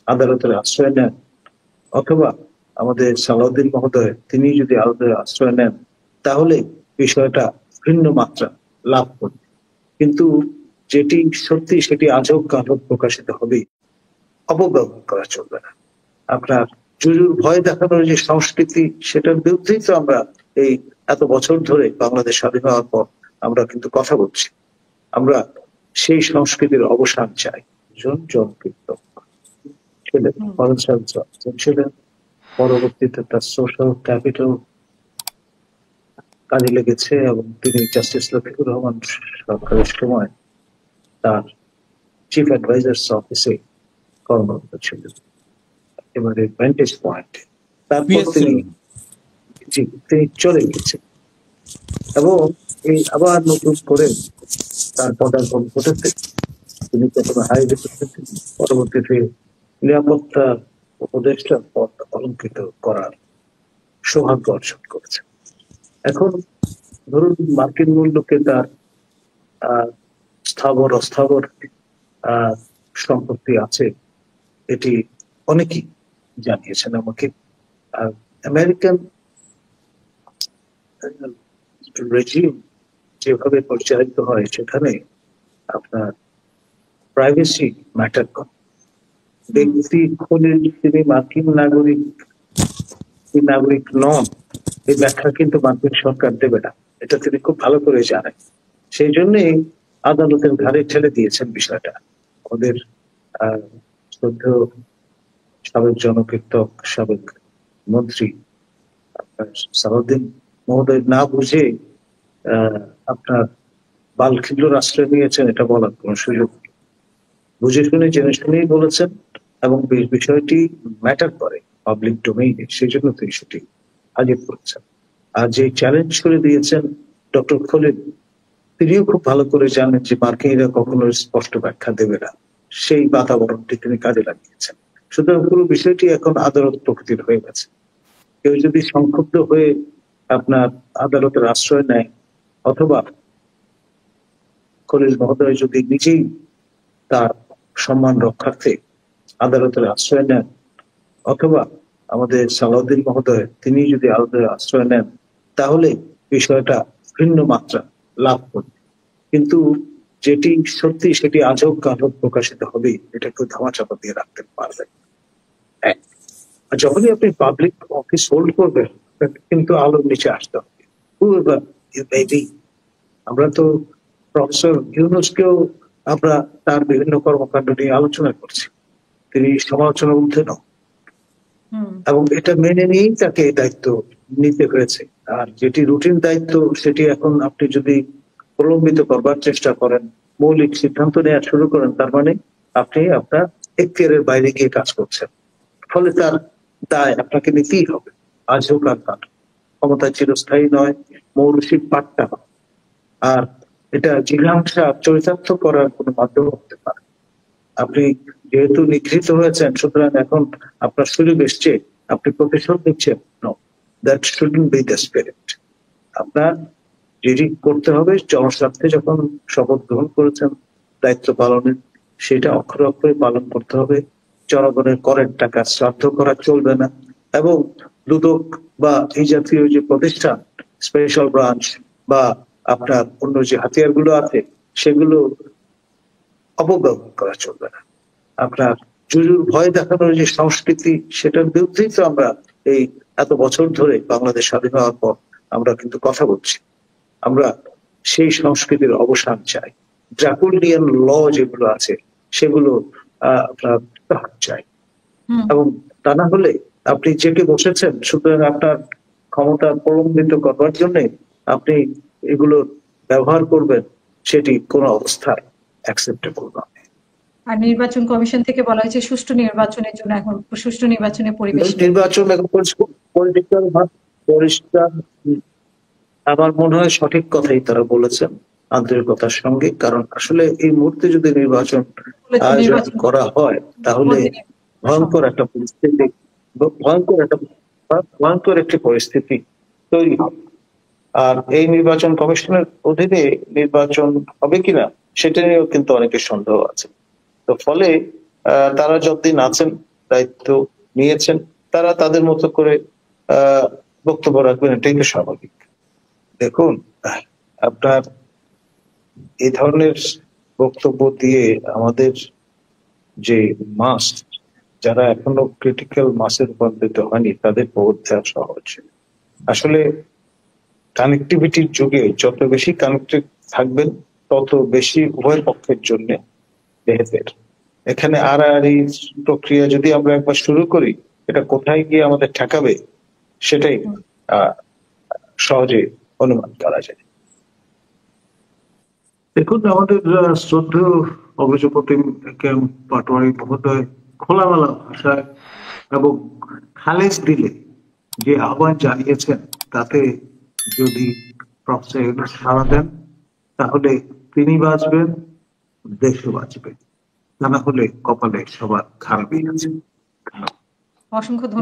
আদালতের আশ্রয় নেন, অথবা আমাদের সালাউদ্দিন মহোদয় তিনি যদি আদালতের আশ্রয় নেন, তাহলে বিষয়টা ভিন্ন মাত্রা লাভ করবে। কিন্তু যেটি সত্যি সেটি আজও কালো প্রকাশিত হবে, অপব্যবহার করা চলবে না। আপনার জুজুর ভয় দেখানোর যে সংস্কৃতি, সেটার বিরুদ্ধেই তো আমরা এই এত বছর ধরে বাংলাদেশ স্বাধীন হওয়ার পর আমরা কিন্তু কথা বলছি। আমরা সেই সংস্কৃতির অবসান চাই। জনকীর্তক ছিলেন, ছিলেন, পরবর্তীতে তার সোশ্যাল ক্যাপিটাল কাজে লেগেছে এবং তিনি জাস্টিস লতিফুর রহমান সরকারের সময় তার চিফ অ্যাডভাইজার্স অফিসে কর্মরত ছিলেন। এবারে ভ্যান্টেজ পয়েন্ট, তারপর তিনি চলে গেছেন এবং এই আবার নতুন করে তার পদার্পণ ঘটেছে। তিনি প্রথমে হাইওয়ে পরবর্তীতে নিরাপত্তা উপদেষ্টার পদ অলঙ্কৃত করার সৌভাগ্য অর্জন করেছেন। এখন ধরুন মার্কিন মূল্যকে তার স্থাবর অস্থাবর সম্পত্তি আছে, এটি অনেকেই জানিয়েছেন আমাকে। আমেরিকান রেজিম যেভাবে পরিচালিত হয় সেখানে আপনার প্রাইভেসি ম্যাটার করে। ব্যক্তি খোঁজে তিনি মার্কিন নাগরিক নন, এই ব্যাখ্যা কিন্তু মার্কিন সরকার দেবে না, এটা তিনি খুব ভালো করে জানেন। সেই জন্যই আদালতের ঘাড়ে ঠেলে দিয়েছেন বিষয়টা। ওদের শ্রদ্ধেয় সাবেক জনকীর্তক, সাবেক মন্ত্রী সালাউদ্দিন মহোদয় না বুঝে আপনার বালখিল্যর আশ্রয় নিয়েছেন, এটা বলার কোন সুযোগ নেই। বুঝে শুনে জেনে শুনেই বলেছেন এবং বিষয়টি ম্যাটার করে পাবলিক ডোমেইনে, সেই জন্য তিনি সেটি হাজির করেছেন। আর যে চ্যালেঞ্জ করে দিয়েছেন ডক্টর খলিল, তিনিও খুব ভালো করে জানেন যে মার্কিনীরা কখনো স্পষ্ট ব্যাখ্যা দেবে না, সেই বাতাবরণটি তিনি কাজে লাগিয়েছেন। সুতরাং পুরো বিষয়টি এখন আদালত প্রকৃতির হয়ে গেছে। কেউ যদি সংক্ষুব্ধ হয়ে আপনার আদালতের আশ্রয় নেয়, অথবা খলিল মহোদয় যদি নিজেই তার সম্মান রক্ষার্থে আদালতের আশ্রয় নেন, অথবা আমাদের সালাউদ্দিন মহোদয় তিনি যদি আদালতের আশ্রয় নেন, তাহলে বিষয়টা ভিন্ন মাত্রা লাভ করবে। কিন্তু যেটি সত্যি সেটি আজও কালো প্রকাশিত হবে, এটা কেউ ধামাচাপা দিয়ে রাখতে পারবে। যখনই আপনি পাবলিক অফিস হোল্ড করবেন, কিন্তু আলোর নিচে আসতে হবে। আমরা তো প্রফেসর ইউনুসকেও আমরা তার বিভিন্ন কর্মকাণ্ড নিয়ে আলোচনা করছি, তিনি সমালোচনার ঊর্ধ্বে নন, এবং এটা মেনে নিয়েই তাকে দায়িত্ব নিতে হয়েছে। আর যেটি রুটিন দায়িত্ব, সেটি এখন আপনি যদি প্রলম্বিত করবার চেষ্টা করেন, মৌলিক সিদ্ধান্ত নেওয়া শুরু করেন, তার মানে আপনি আপনার এখতিয়ারের বাইরে গিয়ে কাজ করছেন। ফলে তার দায় আপনাকে নিতেই হবে, আজ হোক আর কাল। ক্ষমতা চিরস্থায়ী নয়, মৌরসিক পাট্টা। আর এটা জিজ্ঞাসা চরিতার্থ করার কোনো মাধ্যম হতে পারে। আপনি যেহেতু নিগৃহীত হয়েছেন, সুতরাং এখন আপনার সুযোগ এসছে, আপনি প্রতিশোধ নিচ্ছেন। No, that shouldn't be the spirit. আপনার যেটি করতে হবে, জনস্বার্থে যখন শপথ গ্রহণ করেছেন দায়িত্ব পালনের, সেটা অক্ষরে অক্ষরে পালন করতে হবে। জনগণের করের টাকা শ্রাদ্ধ করা চলবে না, এবং দুদক বা এই জাতীয় যে প্রতিষ্ঠান, স্পেশাল ব্রাঞ্চ বা আপনার অন্য যে হাতিয়ার গুলো আছে, সেগুলো অপব্যবহার করা চলবে না। আপনার জুজুর ভয় দেখানোর যে সংস্কৃতি, সেটার বিরুদ্ধেই তো আমরা এই এত বছর ধরে বাংলাদেশ স্বাধীন হওয়ার পর আমরা কিন্তু কথা বলছি। আমরা সেই সংস্কৃতির অবসান চাই। ড্রাকুলিয়ান ল যেগুলো আছে, সেগুলো আপনার চাই, এবং তা না হলে আপনি জেগে বসেছেন, সুতরাং আপনার ক্ষমতা প্রলম্বিত করবার জন্য আপনি এগুলো ব্যবহার করবেন, সেটি কোনো অবস্থায় অ্যাকসেপ্টেবল নয়। আর নির্বাচন কমিশন থেকে বলা হয়েছে সুষ্ঠু নির্বাচনের জন্য এখন সুষ্ঠু নির্বাচনের পরিবেশ, নির্বাচন এখন পরিষ্কার। আমার মনে হয় সঠিক কথাই তারা বলেছেন, আন্তরিকতার সঙ্গে। কারণ আসলে এই মুহূর্তে যদি নির্বাচন আয়োজন করা হয়, তাহলে ভয়ঙ্কর একটি পরিস্থিতি তৈরি হবে। আর এই নির্বাচন কমিশনের অধীনে নির্বাচন হবে কিনা, সেটা নিয়েও কিন্তু অনেকের সন্দেহ আছে। তো ফলে তারা যতদিন আছেন, দায়িত্ব নিয়েছেন, তারা তাদের মতো করে বক্তব্য রাখবেন, এটাই তো স্বাভাবিক। দেখুন, আপনার এই ধরনের বক্তব্য দিয়ে আমাদের যে মাস, যারা এখনো ক্রিটিক্যাল মাসে রূপান্তরিত হয়নি, তাদের প্রবোধ দেওয়া সহজ। আসলে কানেক্টিভিটির যুগে যত বেশি কানেক্টেড থাকবেন, তত বেশি উভয় পক্ষের জন্য বেহেতের। এখানে আড়াআড়ি প্রক্রিয়া যদি আমরা একবার শুরু করি, এটা কোথায় গিয়ে আমাদের ঠেকাবে সেটাই সহজে অনুমান করা যায়। দেখুন, আমাদের শ্রদ্ধেয় অগ্রসরপতি পাটোয়ারি মহোদয় খোলামেলা ভাষায় এবং খালেজ দিলে যে আহ্বান জানিয়েছেন, তাতে যদি প্রফেসর ইউনূস সাড়া দেন, তাহলে তিনি বাঁচবেন, দেশও বাঁচবে। তা না হলে কপালে সবার খারাপই আছে। অসংখ্য ধন্যবাদ।